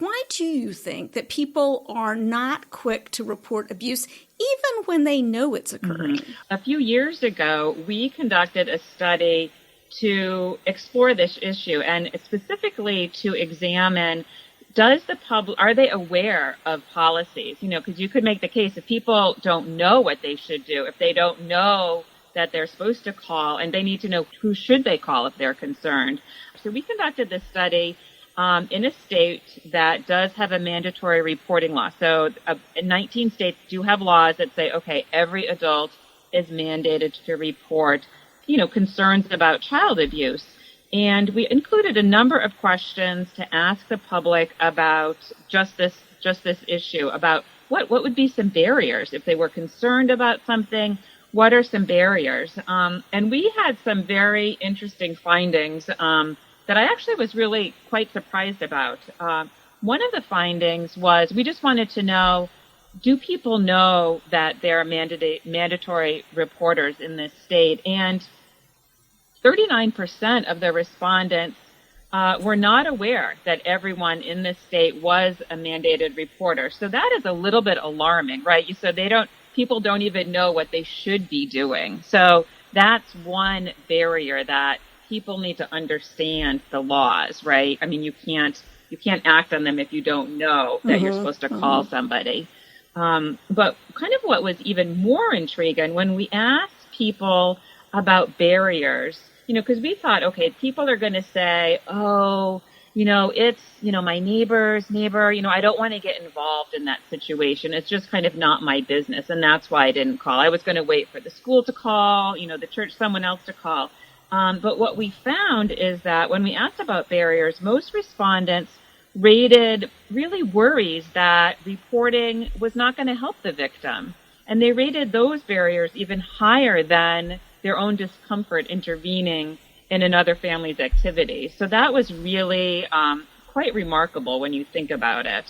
Why do you think that people are not quick to report abuse, even when they know it's occurring? A few years ago, we conducted a study to explore this issue and specifically to examine, are they aware of policies? Because you could make the case if people don't know what they should do, if they don't know that they're supposed to call, and they need to know who should they call if they're concerned. So we conducted this study in a state that does have a mandatory reporting law. So 19 states do have laws that say, okay, every adult is mandated to report, concerns about child abuse. And we included a number of questions to ask the public about just this issue, about what would be some barriers if they were concerned about something. What are some barriers? And we had some very interesting findings that I actually was really quite surprised about. One of the findings was we just wanted to know, do people know that there are mandatory reporters in this state? And 39% of the respondents were not aware that everyone in this state was a mandated reporter. So that is a little bit alarming, right? You said people don't even know what they should be doing. So that's one barrier, that people need to understand the laws, right? I mean, you can't act on them if you don't know that you're supposed to call somebody. But kind of what was even more intriguing, when we asked people about barriers, because we thought, okay, people are going to say, oh, it's, my neighbor's neighbor, I don't want to get involved in that situation. It's just kind of not my business. And that's why I didn't call. I was going to wait for the school to call, the church, someone else to call. But what we found is that when we asked about barriers, most respondents rated really worries that reporting was not going to help the victim. And they rated those barriers even higher than their own discomfort intervening in another family's activity. So that was really quite remarkable when you think about it.